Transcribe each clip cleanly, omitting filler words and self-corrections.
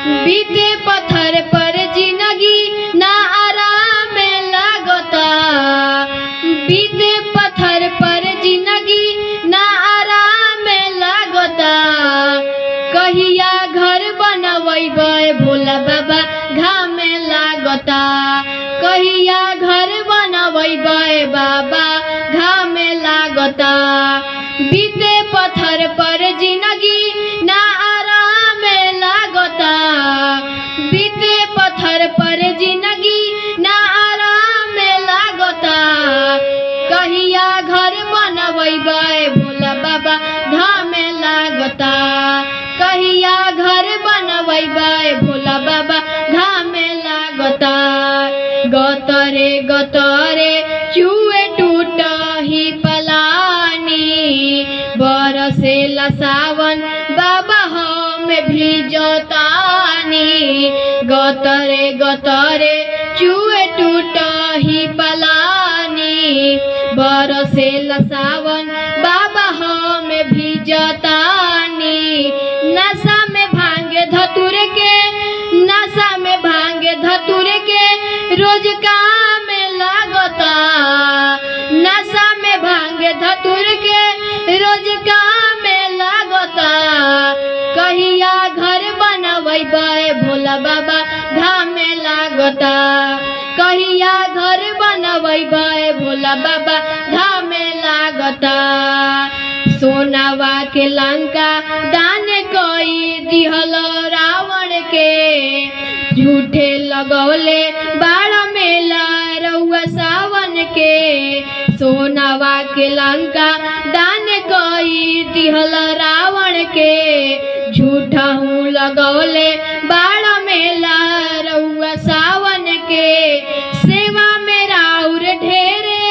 बीते पत्थर पर जिंदगी ना आराम लागता। बीते पत्थर पर जिंदगी ना आराम लागता। कहिया घर बनवैबे भोला बाबा घाम लागता। कहिया घर बनवैबे बाबा घाम लागता। बीते पत्थर पर जिंदगी ना आराम लागता। बीते पत्थर पर जिंदगी ना आराम लागता। कहिया घर बनवैबे भोला बाबा घाम लागता। कहिया घर बनवैबे भोला बाबा घाम लागता। गतरे गतरे चुए टूटही पलानी। बरसेला सावन बाबा हम भिजतानी। गतरे गतरे चुए टूटही पलानी। बरसेला सावन बाबा हम भिजतानी। नशा में भांगे धतुर के, नशा में भांगे धतुर के रोज काम लागता। नशा में भांगे धतुर के रोज काम लागता। कहिया घर बनवैबे भोला बाबा घाम लागता। कहिया घर बनवैबे भोला बाबा घाम लागता। सोनावा के लंका दान कई दिहल रावण के। झूठे लगौले बाड़ा मेला रउआ सावन के। सोनावा के लंका दान कई दिहल रावण के। झूठा हूँ लगौले बाड़ा मेला रउआ सावन के। सेवा में राउर ढेरे,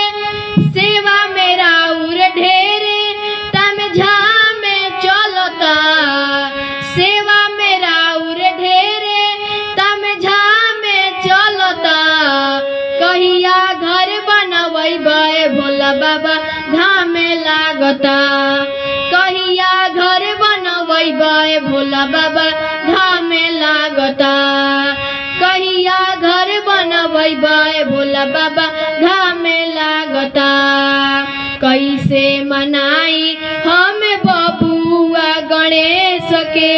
सेवा में राउर ढेरे तम झाम चलता। सेवा में राउर ढेरे तम झाम चलता। कहिया घर बनवैबे भोला बाबा घाम लागता। कहिया घर बनवैबे भोला बाबा घाम लागता। कहिया घर बनवैबे भोला बाबा घाम लागता। कैसे मनाई हम बबुआ गणेश के।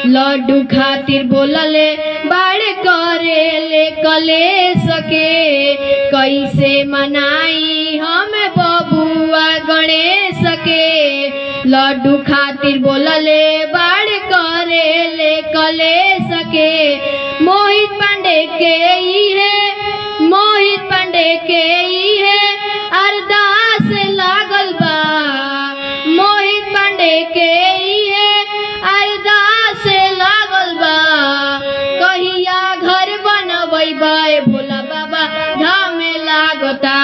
लड्डू खातिर बोलले बाड़े करेले कलेश के। कैसे मनाई हम बबुआ गणेश के। लड्डू खातिर बोलले बाड़े करेले कलेश के। मोहित पांडे के ई है, मोहित पांडे के ई है अरदास लागल बा। मोहित पांडे के ई है अरदास लागल बा। कहिया घर बनवैबे भोला बाबा घाम लागता।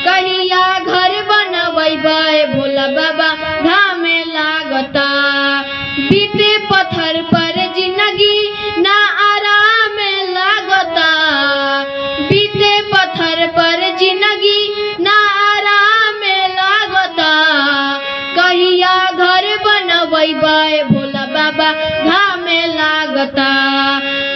कहिया घर बनवैबे भोला बाबा घाम लागता। बीते पत्थर पर जिंदगी ना आराम लागता। बीते पत्थर पर जिंदगी ना आराम लागता। कहिया घर बनवैबे भोला बाबा घाम लागता।